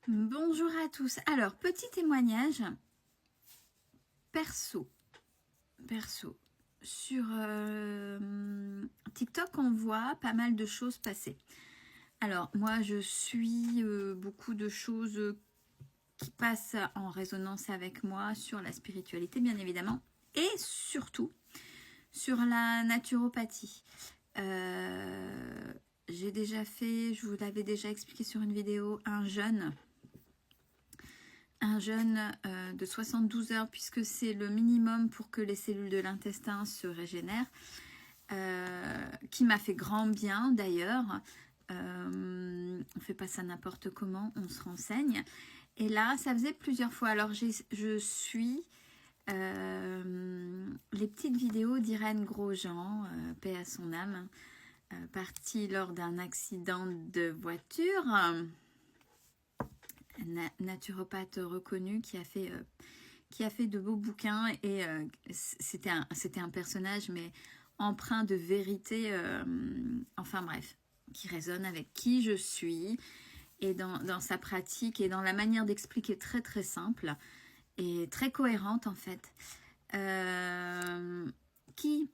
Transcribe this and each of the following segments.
Bonjour à tous. Alors, petit témoignage perso. Sur TikTok, on voit pas mal de choses passer. Alors, moi, je suis beaucoup de choses qui passent en résonance avec moi sur la spiritualité, bien évidemment, et surtout sur la naturopathie. J'ai déjà fait, je vous l'avais déjà expliqué sur une vidéo, un jeûne de 72 heures, puisque c'est le minimum pour que les cellules de l'intestin se régénèrent, qui m'a fait grand bien d'ailleurs. On ne fait pas ça n'importe comment, on se renseigne. Et là, ça faisait plusieurs fois. Alors, je suis les petites vidéos d'Irène Grosjean, paix à son âme, partie lors d'un accident de voiture. Naturopathe reconnu qui a fait de beaux bouquins, et c'était un personnage mais empreint de vérité, enfin bref, qui résonne avec qui je suis et dans sa pratique et dans la manière d'expliquer très très simple et très cohérente en fait, qui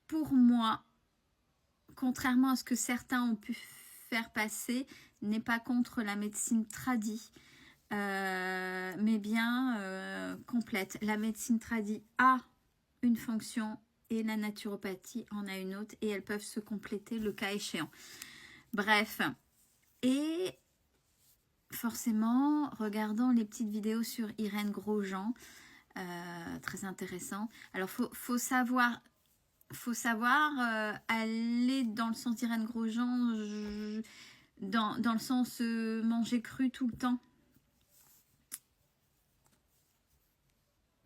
pour moi, contrairement à ce que certains ont pu faire passer, n'est pas contre la médecine tradie, mais bien complète. La médecine tradie a une fonction et la naturopathie en a une autre, et elles peuvent se compléter le cas échéant. Bref, et forcément, regardant les petites vidéos sur Irène Grosjean, très intéressant. Alors, faut savoir aller dans le sens d'Irène Grosjean, dans le sens manger cru tout le temps.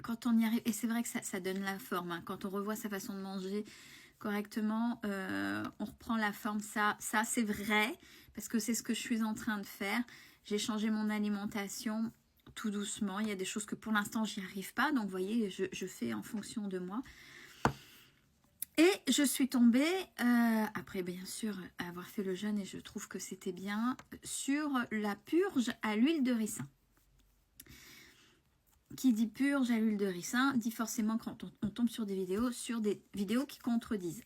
Quand on y arrive, et c'est vrai que ça donne la forme, hein. Quand on revoit sa façon de manger correctement, on reprend la forme. Ça c'est vrai, parce que c'est ce que je suis en train de faire. J'ai changé mon alimentation tout doucement. Il y a des choses que pour l'instant j'y arrive pas, donc vous voyez, je fais en fonction de moi. Et je suis tombée, après bien sûr avoir fait le jeûne, et je trouve que c'était bien, sur la purge à l'huile de ricin. Qui dit purge à l'huile de ricin, dit forcément, quand on tombe sur des vidéos qui contredisent.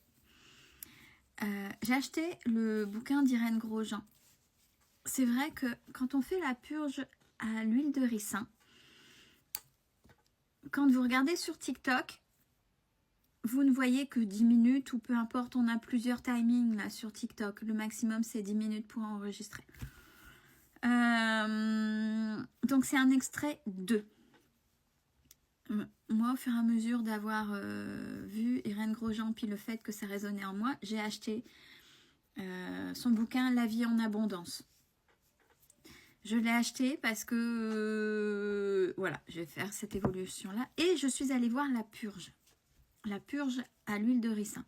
J'ai acheté le bouquin d'Irène Grosjean. C'est vrai que quand on fait la purge à l'huile de ricin, quand vous regardez sur TikTok, vous ne voyez que 10 minutes, ou peu importe, on a plusieurs timings là sur TikTok. Le maximum, c'est 10 minutes pour enregistrer. Donc, c'est un extrait 2. Moi, au fur et à mesure d'avoir vu Irène Grosjean, puis le fait que ça résonnait en moi, j'ai acheté son bouquin « La vie en abondance ». Je l'ai acheté parce que, voilà, je vais faire cette évolution-là. Et je suis allée voir la purge à l'huile de ricin.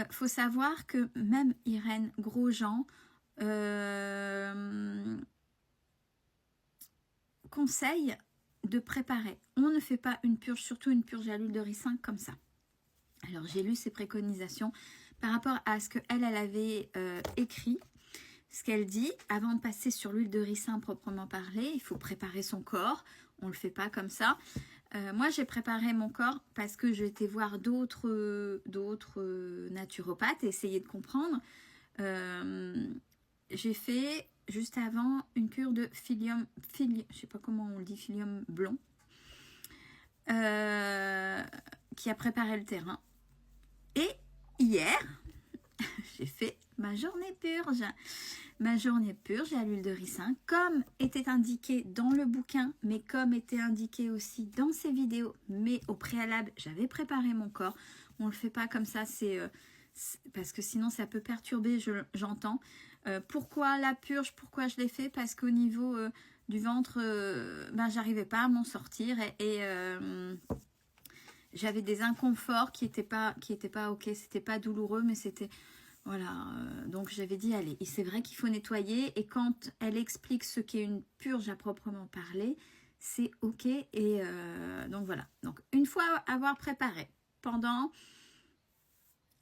Faut savoir que même Irène Grosjean conseille de préparer. On ne fait pas une purge, surtout une purge à l'huile de ricin comme ça. Alors j'ai lu ses préconisations par rapport à ce qu'elle avait écrit. Ce qu'elle dit, avant de passer sur l'huile de ricin proprement parlé, il faut préparer son corps. On ne le fait pas comme ça. Moi, j'ai préparé mon corps parce que j'ai été voir d'autres naturopathes et essayer de comprendre. J'ai fait juste avant une cure de je sais pas comment on le dit, psyllium blond, qui a préparé le terrain. Et hier, j'ai fait ma journée purge. Ma journée purge à l'huile de ricin, comme était indiqué dans le bouquin, mais comme était indiqué aussi dans ces vidéos. Mais au préalable, j'avais préparé mon corps. On ne le fait pas comme ça, c'est parce que sinon ça peut perturber, j'entends. Pourquoi la purge? Pourquoi je l'ai fait? Parce qu'au niveau du ventre, j'arrivais pas à m'en sortir, et j'avais des inconforts qui étaient pas ok. C'était pas douloureux, mais c'était... Voilà, donc j'avais dit, allez, et c'est vrai qu'il faut nettoyer, et quand elle explique ce qu'est une purge à proprement parler, c'est ok, et donc voilà. Donc une fois avoir préparé pendant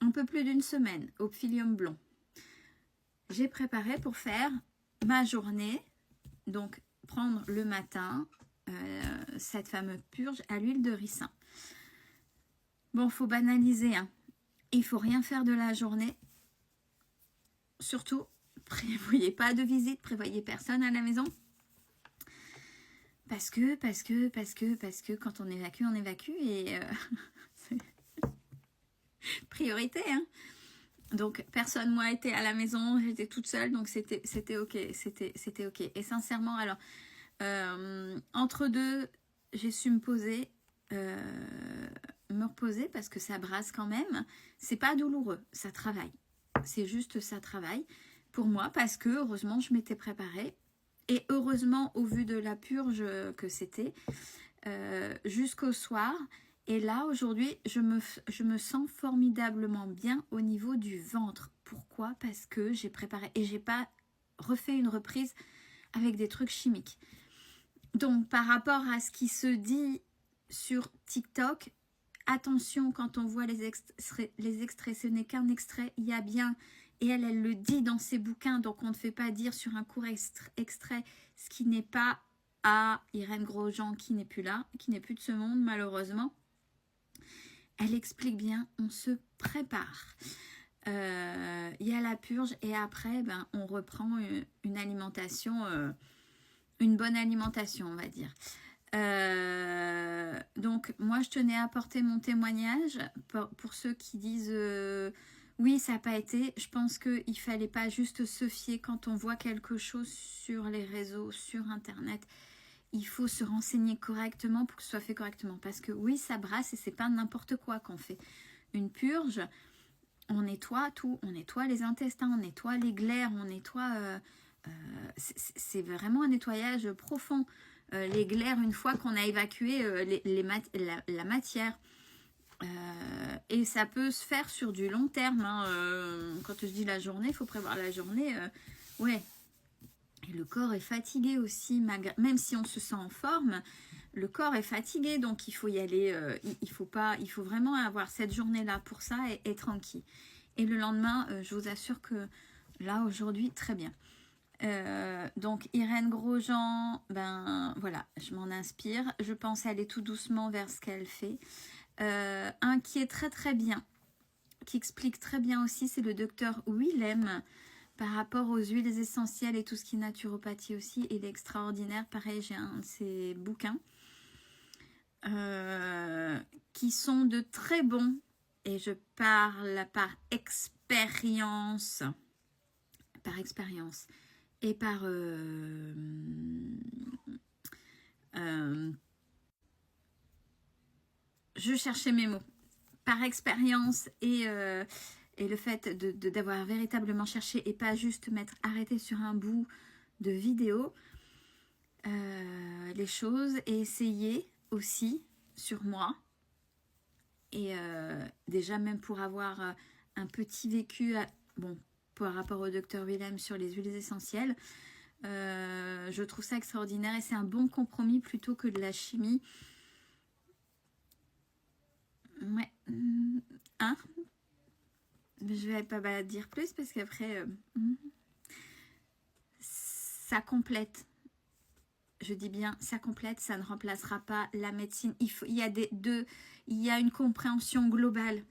un peu plus d'une semaine au psyllium blond, j'ai préparé pour faire ma journée, donc prendre le matin cette fameuse purge à l'huile de ricin. Bon, faut banaliser, hein. Il faut rien faire de la journée. Surtout, prévoyez pas de visite, prévoyez personne à la maison. Parce que quand on évacue et priorité, hein. Donc personne moi était à la maison, j'étais toute seule, donc c'était ok, c'était ok. Et sincèrement, alors entre deux, j'ai su me poser, me reposer parce que ça brasse quand même. C'est pas douloureux, ça travaille. C'est juste ça travaille pour moi parce que heureusement je m'étais préparée et heureusement au vu de la purge que c'était jusqu'au soir. Et là, aujourd'hui, je me sens formidablement bien au niveau du ventre. Pourquoi? Parce que j'ai préparé et j'ai pas refait une reprise avec des trucs chimiques. Donc, par rapport à ce qui se dit sur TikTok, attention quand on voit les extraits, ce n'est qu'un extrait, il y a bien, et elle le dit dans ses bouquins, donc on ne fait pas dire sur un court extrait ce qui n'est pas à Irène Grosjean qui n'est plus là, qui n'est plus de ce monde malheureusement. Elle explique bien, on se prépare. Il y a la purge et après, ben, on reprend une alimentation, une bonne alimentation, on va dire. Donc, moi, je tenais à apporter mon témoignage pour ceux qui disent oui, ça n'a pas été. Je pense qu'il ne fallait pas juste se fier quand on voit quelque chose sur les réseaux, sur Internet. Il faut se renseigner correctement pour que ce soit fait correctement. Parce que oui, ça brasse et c'est pas n'importe quoi qu'on fait. Une purge, on nettoie tout. On nettoie les intestins, on nettoie les glaires, on nettoie... c'est vraiment un nettoyage profond. Les glaires, une fois qu'on a évacué la matière. Et ça peut se faire sur du long terme. Hein. Quand je dis la journée, il faut prévoir la journée. Ouais. Et le corps est fatigué aussi, même si on se sent en forme, le corps est fatigué, donc il faut y aller, il faut vraiment avoir cette journée-là pour ça et tranquille. Et le lendemain, je vous assure que là, aujourd'hui, très bien. Donc Irène Grosjean, ben voilà, je m'en inspire. Je pense aller tout doucement vers ce qu'elle fait. Un qui est très très bien, qui explique très bien aussi, c'est le docteur Willem. Par rapport aux huiles essentielles et tout ce qui est naturopathie aussi, il est extraordinaire. Pareil, j'ai un de ses bouquins qui sont de très bons. Et je parle par expérience. Et par... je cherchais mes mots. Par expérience et le fait d'avoir véritablement cherché et pas juste m'être arrêté sur un bout de vidéo, les choses et essayer aussi sur moi. Et déjà même pour avoir un petit vécu, bon, par rapport au docteur Willem sur les huiles essentielles, je trouve ça extraordinaire et c'est un bon compromis plutôt que de la chimie. Ouais. Hein? Je vais pas dire plus parce qu'après ça complète. Je dis bien ça complète, ça ne remplacera pas la médecine. Il y a une compréhension globale.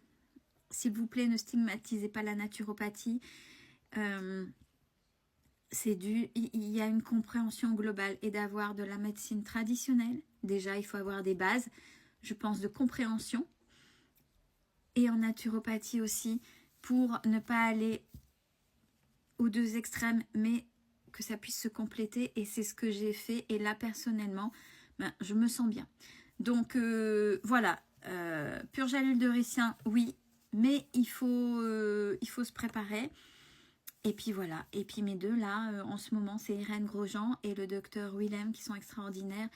S'il vous plaît, ne stigmatisez pas la naturopathie. Il y a une compréhension globale et d'avoir de la médecine traditionnelle. Déjà, il faut avoir des bases, je pense, de compréhension. Et en naturopathie aussi, pour ne pas aller aux deux extrêmes, mais que ça puisse se compléter. Et c'est ce que j'ai fait. Et là, personnellement, ben, je me sens bien. Donc, voilà. Purge à l'huile de ricin, oui. Mais il faut se préparer. Et puis voilà. Et puis mes deux, là, en ce moment, c'est Irène Grosjean et le docteur Willem qui sont extraordinaires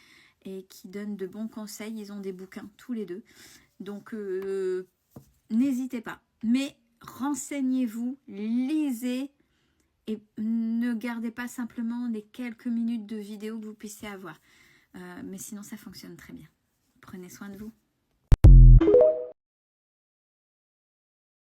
et qui donnent de bons conseils. Ils ont des bouquins, tous les deux. Donc, n'hésitez pas. Mais renseignez-vous, lisez et ne gardez pas simplement les quelques minutes de vidéo que vous puissiez avoir. Mais sinon, ça fonctionne très bien. Prenez soin de vous.